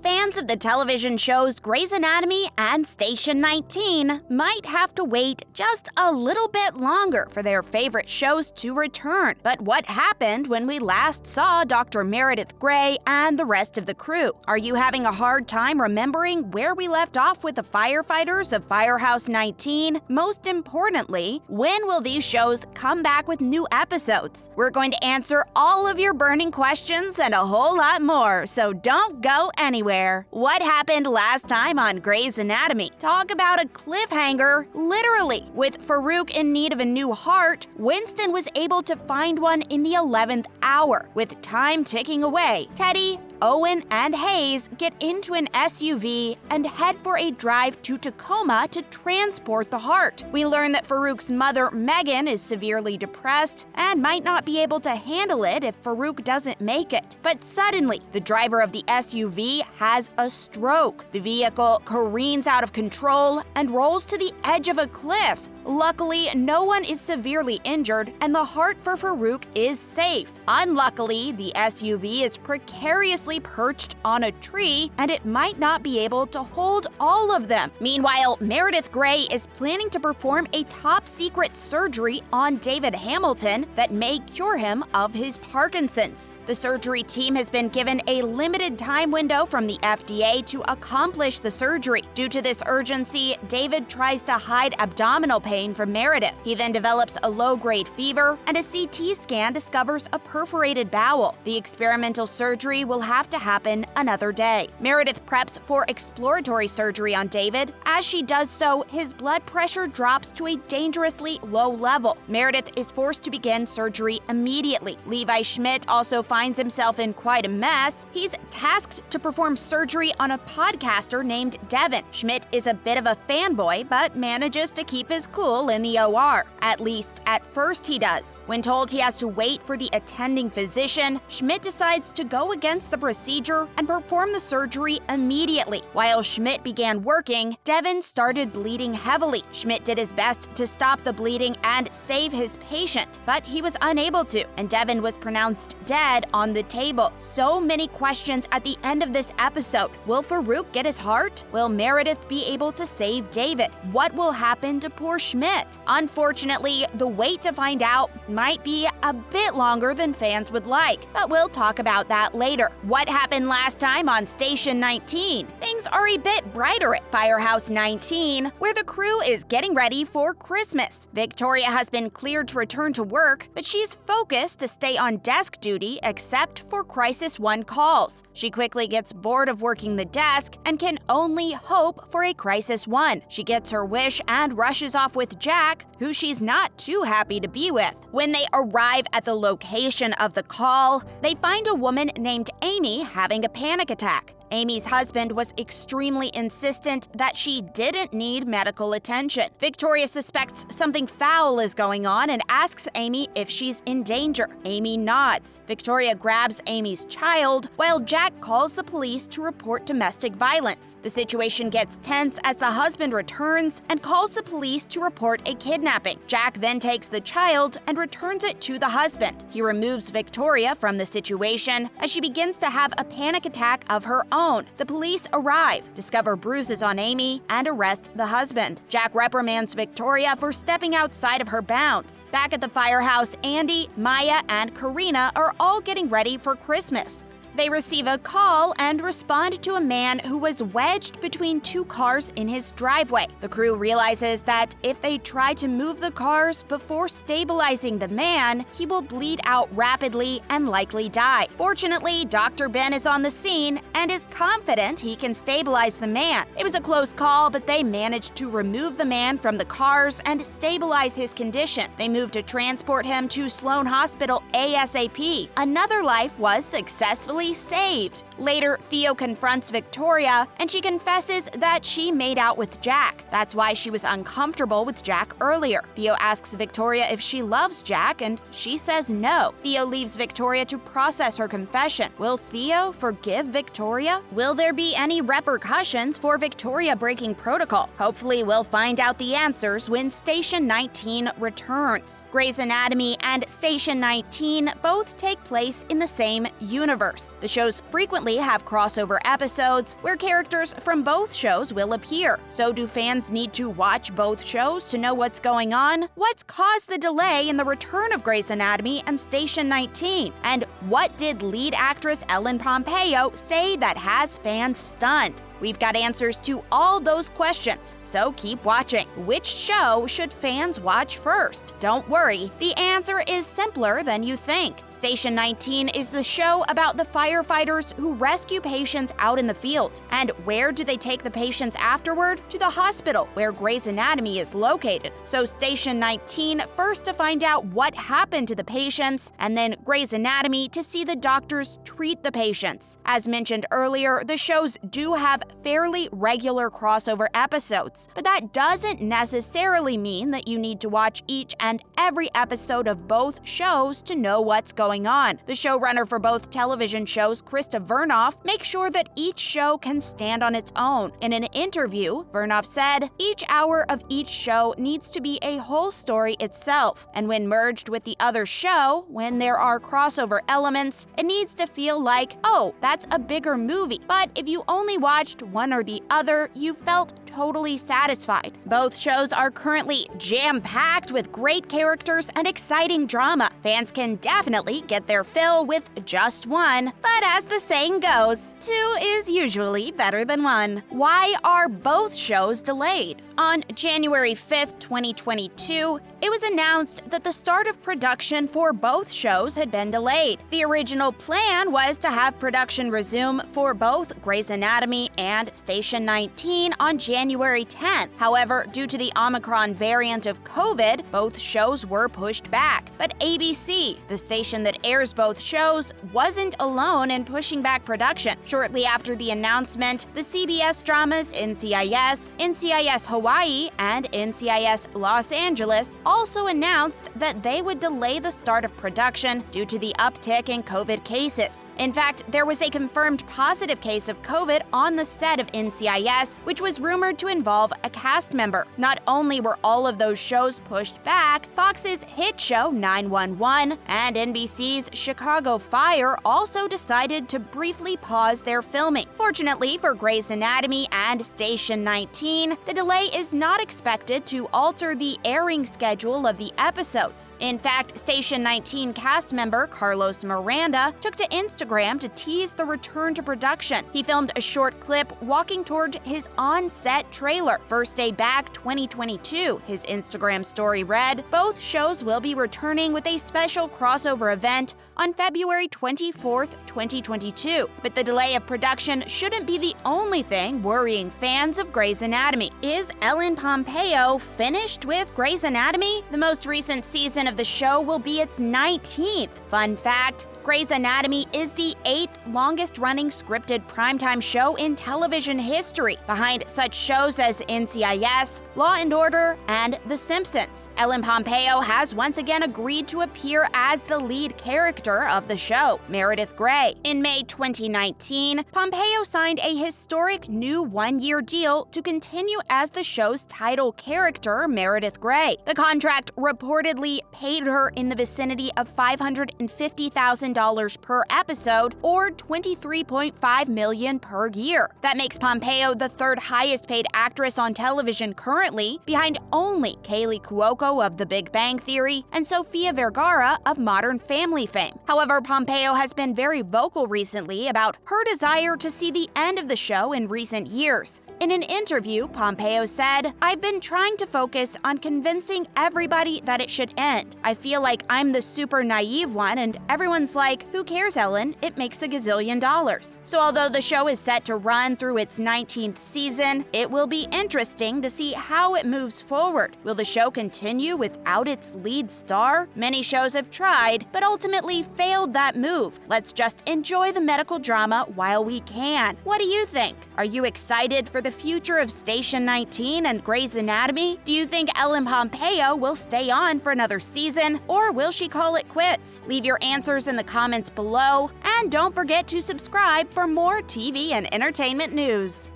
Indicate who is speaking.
Speaker 1: Fans of the television shows Grey's Anatomy and Station 19 might have to wait just a little bit longer for their favorite shows to return. But what happened when we last saw Dr. Meredith Grey and the rest of the crew? Are you having a hard time remembering where we left off with the firefighters of Firehouse 19? Most importantly, when will these shows come back with new episodes? We're going to answer all of your burning questions and a whole lot more, so don't go anywhere. What happened last time on Grey's Anatomy? Talk about a cliffhanger, literally. With Farouk in need of a new heart, Winston was able to find one in the 11th hour. With time ticking away, Teddy, Owen, and Hayes get into an SUV and head for a drive to Tacoma to transport the heart. We learn that Farouk's mother, Megan, is severely depressed and might not be able to handle it if Farouk doesn't make it. But suddenly, the driver of the SUV has a stroke. The vehicle careens out of control and rolls to the edge of a cliff. Luckily, no one is severely injured and the heart for Farouk is safe. Unluckily, the SUV is precariously perched on a tree and it might not be able to hold all of them. Meanwhile, Meredith Grey is planning to perform a top-secret surgery on David Hamilton that may cure him of his Parkinson's. The surgery team has been given a limited time window from the FDA to accomplish the surgery. Due to this urgency, David tries to hide abdominal pain from Meredith. He then develops a low-grade fever, and a CT scan discovers a perforated bowel. The experimental surgery will have to happen another day. Meredith preps for exploratory surgery on David. As she does so, his blood pressure drops to a dangerously low level. Meredith is forced to begin surgery immediately. Levi Schmidt also finds himself in quite a mess. He's tasked to perform surgery on a podcaster named Devin. Schmidt is a bit of a fanboy, but manages to keep his cool in the OR. At least, at first he does. When told he has to wait for the attending physician, Schmidt decides to go against the procedure and perform the surgery immediately. While Schmidt began working, Devin started bleeding heavily. Schmidt did his best to stop the bleeding and save his patient, but he was unable to, and Devin was pronounced dead on the table. So many questions at the end of this episode. Will Farouk get his heart? Will Meredith be able to save David? What will happen to poor Schmidt? Unfortunately, the wait to find out might be a bit longer than fans would like, but we'll talk about that later. What happened last time on Station 19? Things are a bit brighter at Firehouse 19, where the crew is getting ready for Christmas. Victoria has been cleared to return to work, but she's focused to stay on desk duty except for Crisis 1 calls. She quickly gets bored of working the desk and can only hope for a Crisis 1. She gets her wish and rushes off with Jack, who she's not too happy to be with. When they arrive at the location of the call, they find a woman named Amy having a panic attack. Amy's husband was extremely insistent that she didn't need medical attention. Victoria suspects something foul is going on and asks Amy if she's in danger. Amy nods. Victoria grabs Amy's child, while Jack calls the police to report domestic violence. The situation gets tense as the husband returns and calls the police to report a kidnapping. Jack then takes the child and returns it to the husband. He removes Victoria from the situation as she begins to have a panic attack of her own. The police arrive, discover bruises on Amy, and arrest the husband. Jack reprimands Victoria for stepping outside of her bounds. Back at the firehouse, Andy, Maya, and Karina are all getting ready for Christmas. They receive a call and respond to a man who was wedged between two cars in his driveway. The crew realizes that if they try to move the cars before stabilizing the man, he will bleed out rapidly and likely die. Fortunately, Dr. Ben is on the scene and is confident he can stabilize the man. It was a close call, but they managed to remove the man from the cars and stabilize his condition. They moved to transport him to Sloan Hospital ASAP. Another life was successfully saved. Later, Theo confronts Victoria, and she confesses that she made out with Jack. That's why she was uncomfortable with Jack earlier. Theo asks Victoria if she loves Jack, and she says no. Theo leaves Victoria to process her confession. Will Theo forgive Victoria? Will there be any repercussions for Victoria breaking protocol? Hopefully, we'll find out the answers when Station 19 returns. Grey's Anatomy and Station 19 both take place in the same universe. The shows frequently have crossover episodes where characters from both shows will appear. So do fans need to watch both shows to know what's going on? What's caused the delay in the return of Grey's Anatomy and Station 19? And what did lead actress Ellen Pompeo say that has fans stunned? We've got answers to all those questions, so keep watching. Which show should fans watch first? Don't worry, the answer is simpler than you think. Station 19 is the show about the firefighters who rescue patients out in the field. And where do they take the patients afterward? To the hospital, where Grey's Anatomy is located. So Station 19 first to find out what happened to the patients, and then Grey's Anatomy to see the doctors treat the patients. As mentioned earlier, the shows do have fairly regular crossover episodes, but that doesn't necessarily mean that you need to watch each and every episode of both shows to know what's going on. The showrunner for both television shows, Krista Vernoff, makes sure that each show can stand on its own. In an interview, Vernoff said, "Each hour of each show needs to be a whole story itself, and when merged with the other show, when there are crossover elements, it needs to feel like, oh, that's a bigger movie. But if you only watched one or the other, you felt totally satisfied." Both shows are currently jam-packed with great characters and exciting drama. Fans can definitely get their fill with just one. But as the saying goes, two is usually better than one. Why are both shows delayed? On January 5th, 2022, it was announced that the start of production for both shows had been delayed. The original plan was to have production resume for both Grey's Anatomy and Station 19 on January 10th. However, due to the Omicron variant of COVID, both shows were pushed back. But ABC, the station that airs both shows, wasn't alone in pushing back production. Shortly after the announcement, the CBS dramas NCIS, NCIS Hawaii, and NCIS Los Angeles also announced that they would delay the start of production due to the uptick in COVID cases. In fact, there was a confirmed positive case of COVID on the set of NCIS, which was rumored to involve a cast member. Not only were all of those shows pushed back, Fox's hit show 911 and NBC's Chicago Fire also decided to briefly pause their filming. Fortunately for Grey's Anatomy and Station 19, the delay is not expected to alter the airing schedule of the episodes. In fact, Station 19 cast member Carlos Miranda took to Instagram to tease the return to production. He filmed a short clip walking toward his on-set trailer. First day back 2022, his Instagram story read, "Both shows will be returning with a special crossover event on February 24th, 2022. But the delay of production shouldn't be the only thing worrying fans of Grey's Anatomy. Is Ellen Pompeo finished with Grey's Anatomy? The most recent season of the show will be its 19th. Fun fact, Grey's Anatomy is the 8th longest-running scripted primetime show in television history, behind such shows as NCIS, Law & Order, and The Simpsons. Ellen Pompeo has once again agreed to appear as the lead character of the show, Meredith Grey. In May 2019, Pompeo signed a historic new one-year deal to continue as the show's title character, Meredith Grey. The contract reportedly paid her in the vicinity of $550,000 per episode, or $23.5 million per year. That makes Pompeo the third highest paid actress on television currently, behind only Kaylee Cuoco of The Big Bang Theory and Sofia Vergara of Modern Family fame. However, Pompeo has been very vocal recently about her desire to see the end of the show in recent years. In an interview, Pompeo said, "I've been trying to focus on convincing everybody that it should end. I feel like I'm the super naive one and everyone's like, who cares, Ellen? It makes $1 gazillion." So although the show is set to run through its 19th season, it will be interesting to see how it moves forward. Will the show continue without its lead star? Many shows have tried, but ultimately failed that move. Let's just enjoy the medical drama while we can. What do you think? Are you excited for the future of Station 19 and Grey's Anatomy? Do you think Ellen Pompeo will stay on for another season, or will she call it quits? Leave your answers in the comments below, and don't forget to subscribe for more TV and entertainment news.